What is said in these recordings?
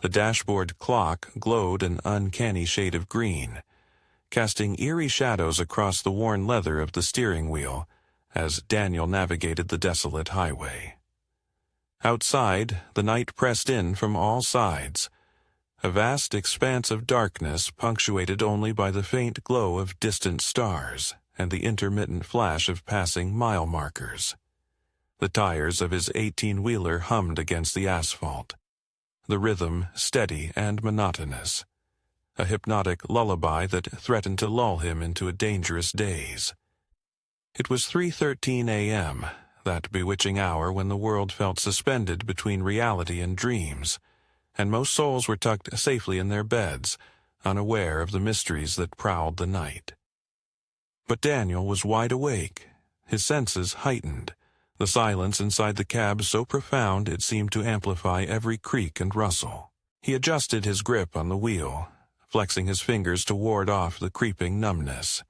The dashboard clock glowed an uncanny shade of green, casting eerie shadows across the worn leather of the steering wheel as Daniel navigated the desolate highway. Outside, the night pressed in from all sides, a vast expanse of darkness punctuated only by the faint glow of distant stars and the intermittent flash of passing mile markers. The tires of his 18-wheeler hummed against the asphalt, the rhythm steady and monotonous, a hypnotic lullaby that threatened to lull him into a dangerous daze. It was 3:13 a.m., that bewitching hour when the world felt suspended between reality and dreams, and most souls were tucked safely in their beds, unaware of the mysteries that prowled the night. But Daniel was wide awake, his senses heightened, the silence inside the cab so profound it seemed to amplify every creak and rustle. He adjusted his grip on the wheel, flexing his fingers to ward off the creeping numbness.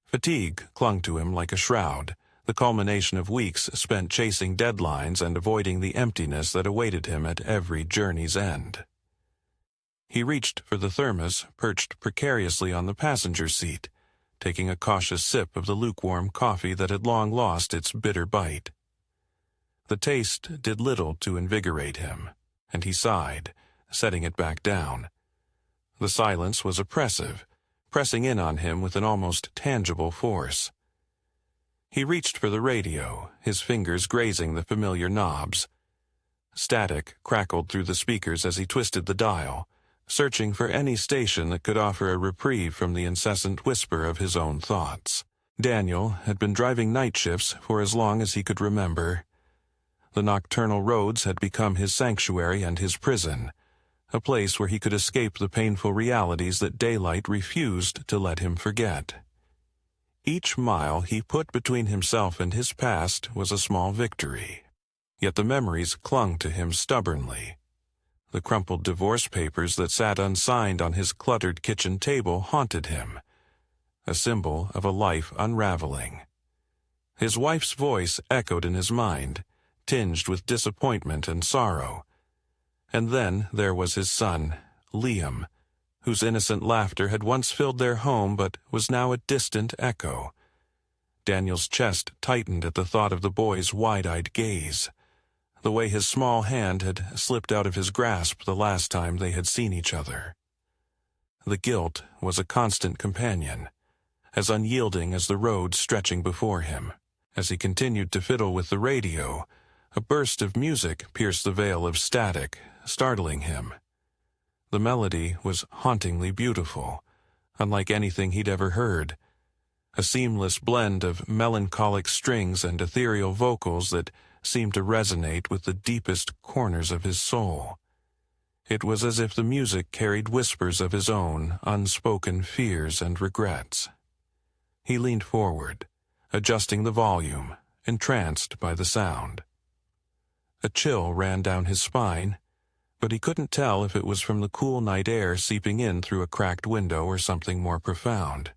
Fatigue clung to him like a shroud, the culmination of weeks spent chasing deadlines and avoiding the emptiness that awaited him at every journey's end. He reached for the thermos perched precariously on the passenger seat, taking a cautious sip of the lukewarm coffee that had long lost its bitter bite. The taste did little to invigorate him, and he sighed, setting it back down. The silence was oppressive, pressing in on him with an almost tangible force. He reached for the radio, his fingers grazing the familiar knobs. Static crackled through the speakers as he twisted the dial, searching for any station that could offer a reprieve from the incessant whisper of his own thoughts. Daniel had been driving night shifts for as long as he could remember. The nocturnal roads had become his sanctuary and his prison, a place where he could escape the painful realities that daylight refused to let him forget. Each mile he put between himself and his past was a small victory, yet the memories clung to him stubbornly. The crumpled divorce papers that sat unsigned on his cluttered kitchen table haunted him, a symbol of a life unraveling. His wife's voice echoed in his mind, tinged with disappointment and sorrow. And then there was his son, Liam, whose innocent laughter had once filled their home but was now a distant echo. Daniel's chest tightened at the thought of the boy's wide-eyed gaze, the way his small hand had slipped out of his grasp the last time they had seen each other. The guilt was a constant companion, as unyielding as the road stretching before him. As he continued to fiddle with the radio, a burst of music pierced the veil of static, startling him. The melody was hauntingly beautiful, unlike anything he'd ever heard, a seamless blend of melancholic strings and ethereal vocals that seemed to resonate with the deepest corners of his soul. It was as if the music carried whispers of his own unspoken fears and regrets. He leaned forward, adjusting the volume, entranced by the sound. A chill ran down his spine, but he couldn't tell if it was from the cool night air seeping in through a cracked window or something more profound.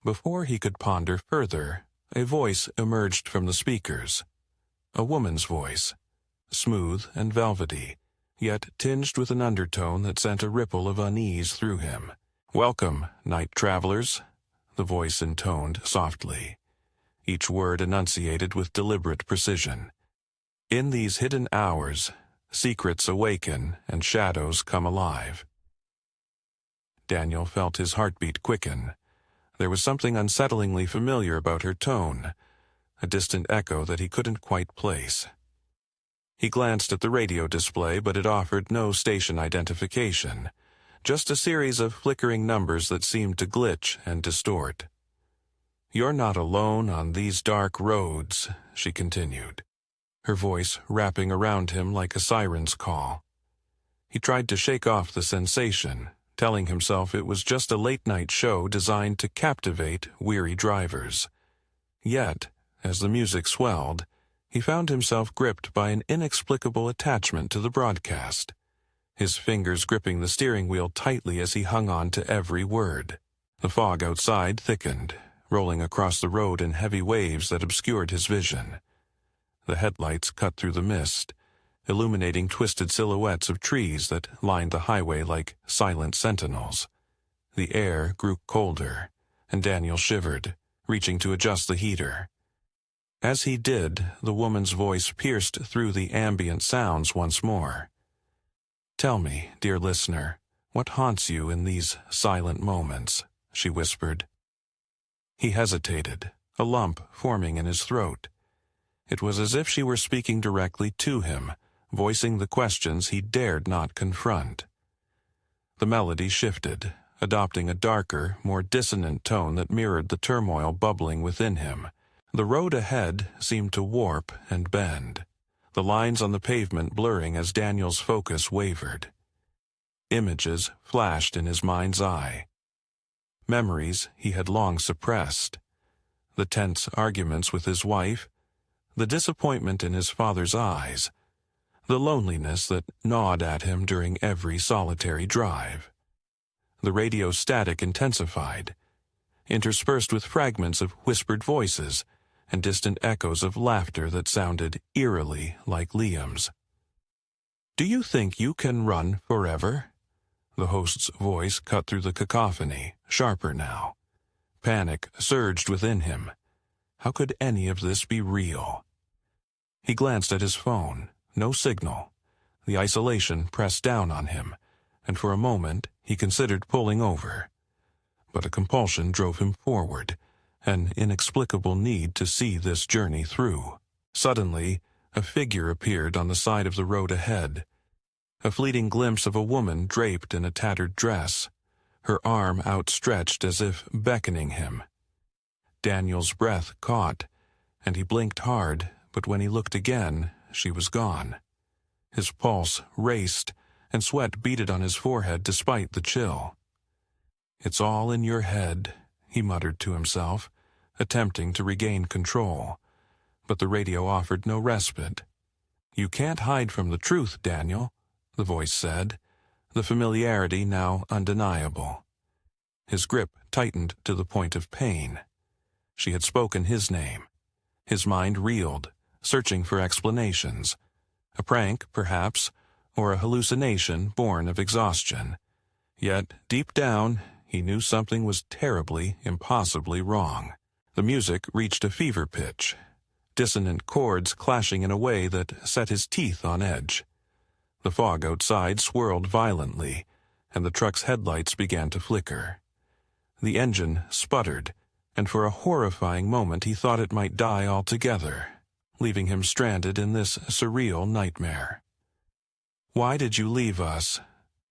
Before he could ponder further, a voice emerged from the speakers. A woman's voice, smooth and velvety, yet tinged with an undertone that sent a ripple of unease through him. "Welcome, night travelers," the voice intoned softly, each word enunciated with deliberate precision. "In these hidden hours, secrets awaken and shadows come alive." Daniel felt his heartbeat quicken. There was something unsettlingly familiar about her tone, a distant echo that he couldn't quite place. He glanced at the radio display, but it offered no station identification, just a series of flickering numbers that seemed to glitch and distort. "You're not alone on these dark roads," she continued, her voice wrapping around him like a siren's call. He tried to shake off the sensation, telling himself it was just a late-night show designed to captivate weary drivers. Yet, as the music swelled, he found himself gripped by an inexplicable attachment to the broadcast, his fingers gripping the steering wheel tightly as he hung on to every word. The fog outside thickened, rolling across the road in heavy waves that obscured his vision. The headlights cut through the mist, illuminating twisted silhouettes of trees that lined the highway like silent sentinels. The air grew colder, and Daniel shivered, reaching to adjust the heater. As he did, the woman's voice pierced through the ambient sounds once more. "Tell me, dear listener, what haunts you in these silent moments?" she whispered. He hesitated, a lump forming in his throat. It was as if she were speaking directly to him, voicing the questions he dared not confront. The melody shifted, adopting a darker, more dissonant tone that mirrored the turmoil bubbling within him. The road ahead seemed to warp and bend, the lines on the pavement blurring as Daniel's focus wavered. Images flashed in his mind's eye. Memories he had long suppressed. The tense arguments with his wife, the disappointment in his father's eyes, the loneliness that gnawed at him during every solitary drive. The radio static intensified, interspersed with fragments of whispered voices and distant echoes of laughter that sounded eerily like Liam's. "Do you think you can run forever?" The host's voice cut through the cacophony, sharper now. Panic surged within him. How could any of this be real? He glanced at his phone. No signal. The isolation pressed down on him, and for a moment he considered pulling over. But a compulsion drove him forward, an inexplicable need to see this journey through. Suddenly, a figure appeared on the side of the road ahead. A fleeting glimpse of a woman draped in a tattered dress, her arm outstretched as if beckoning him. Daniel's breath caught, and he blinked hard, but when he looked again, she was gone. His pulse raced, and sweat beaded on his forehead despite the chill. "It's all in your head," he muttered to himself, attempting to regain control. But the radio offered no respite. "You can't hide from the truth, Daniel," the voice said, the familiarity now undeniable. His grip tightened to the point of pain. She had spoken his name. His mind reeled, searching for explanations. A prank, perhaps, or a hallucination born of exhaustion. Yet, deep down, he knew something was terribly, impossibly wrong. The music reached a fever pitch, dissonant chords clashing in a way that set his teeth on edge. The fog outside swirled violently, and the truck's headlights began to flicker. The engine sputtered, and for a horrifying moment he thought it might die altogether, leaving him stranded in this surreal nightmare. "Why did you leave us?"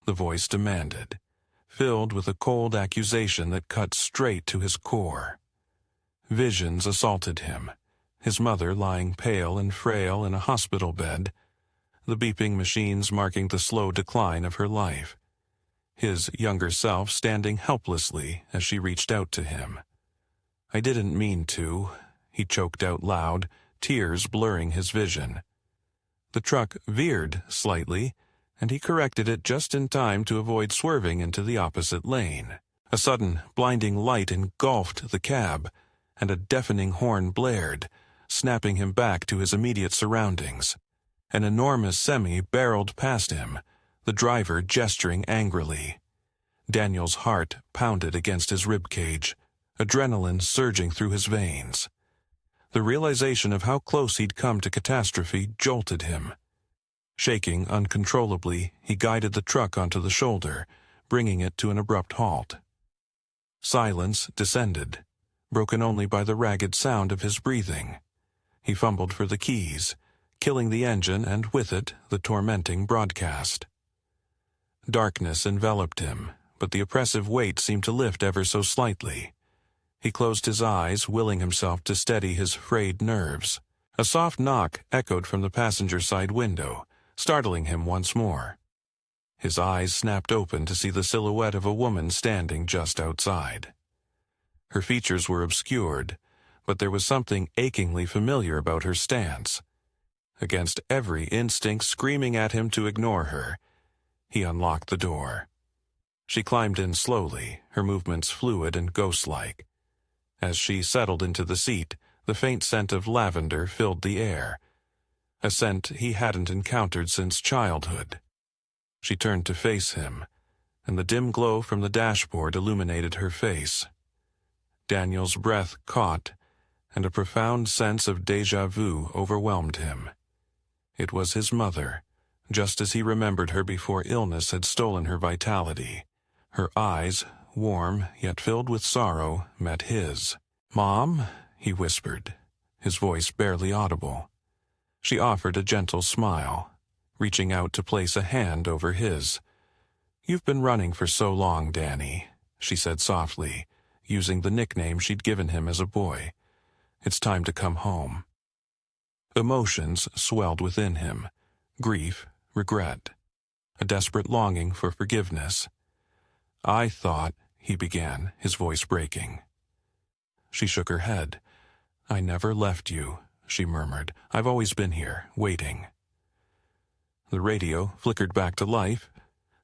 the voice demanded, filled with a cold accusation that cut straight to his core. Visions assaulted him, his mother lying pale and frail in a hospital bed, the beeping machines marking the slow decline of her life, his younger self standing helplessly as she reached out to him. "I didn't mean to," he choked out loud, tears blurring his vision. The truck veered slightly, and he corrected it just in time to avoid swerving into the opposite lane. A sudden, blinding light engulfed the cab, and a deafening horn blared, snapping him back to his immediate surroundings. An enormous semi barreled past him, the driver gesturing angrily. Daniel's heart pounded against his ribcage, adrenaline surging through his veins. The realization of how close he'd come to catastrophe jolted him. Shaking uncontrollably, he guided the truck onto the shoulder, bringing it to an abrupt halt. Silence descended, broken only by the ragged sound of his breathing. He fumbled for the keys, killing the engine and with it the tormenting broadcast. Darkness enveloped him, but the oppressive weight seemed to lift ever so slightly. He closed his eyes, willing himself to steady his frayed nerves. A soft knock echoed from the passenger side window, startling him once more. His eyes snapped open to see the silhouette of a woman standing just outside. Her features were obscured, but there was something achingly familiar about her stance. Against every instinct screaming at him to ignore her, he unlocked the door. She climbed in slowly, her movements fluid and ghost-like. As she settled into the seat, the faint scent of lavender filled the air. a scent he hadn't encountered since childhood. She turned to face him, and the dim glow from the dashboard illuminated her face. Daniel's breath caught, and a profound sense of déjà vu overwhelmed him. It was his mother, just as he remembered her before illness had stolen her vitality. Her eyes, warm yet filled with sorrow, met his. "Mom?" he whispered, his voice barely audible. She offered a gentle smile, reaching out to place a hand over his. "You've been running for so long, Danny," she said softly, using the nickname she'd given him as a boy. "It's time to come home." Emotions swelled within him: grief, regret, a desperate longing for forgiveness. "I thought," he began, his voice breaking. She shook her head. "I never left you," she murmured. "I've always been here, waiting." The radio flickered back to life,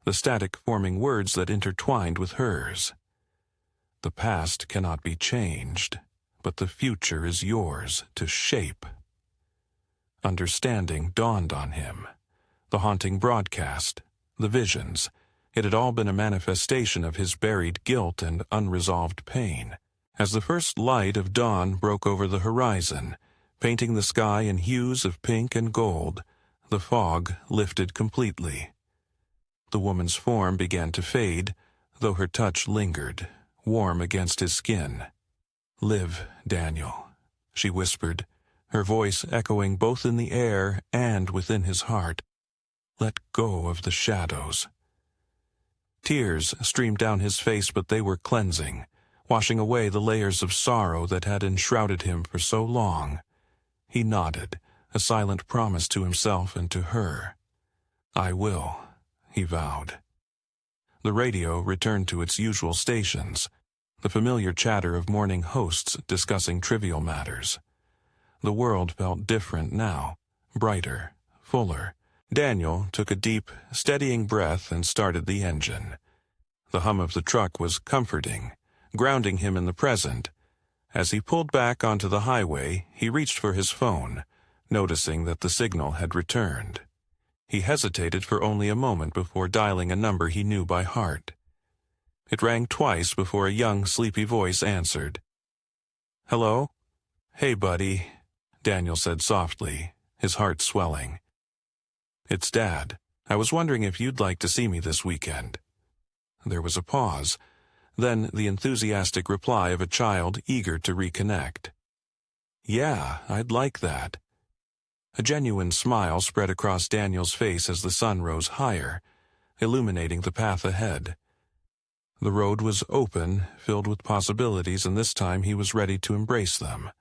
the static forming words that intertwined with hers. "The past cannot be changed, but the future is yours to shape." Understanding dawned on him. The haunting broadcast, the visions, it had all been a manifestation of his buried guilt and unresolved pain. As the first light of dawn broke over the horizon, painting the sky in hues of pink and gold, the fog lifted completely. The woman's form began to fade, though her touch lingered, warm against his skin. "Live, Daniel," she whispered, her voice echoing both in the air and within his heart. "Let go of the shadows." Tears streamed down his face, but they were cleansing, washing away the layers of sorrow that had enshrouded him for so long. He nodded, a silent promise to himself and to her. "I will," he vowed. The radio returned to its usual stations, the familiar chatter of morning hosts discussing trivial matters. The world felt different now, brighter, fuller. Daniel took a deep, steadying breath and started the engine. The hum of the truck was comforting, grounding him in the present. As he pulled back onto the highway, he reached for his phone, noticing that the signal had returned. He hesitated for only a moment before dialing a number he knew by heart. It rang twice before a young, sleepy voice answered. "Hello?" "Hey, buddy," Daniel said softly, his heart swelling. "It's Dad. I was wondering if you'd like to see me this weekend." There was a pause, then the enthusiastic reply of a child eager to reconnect. "Yeah, I'd like that." A genuine smile spread across Daniel's face as the sun rose higher, illuminating the path ahead. The road was open, filled with possibilities, and this time he was ready to embrace them.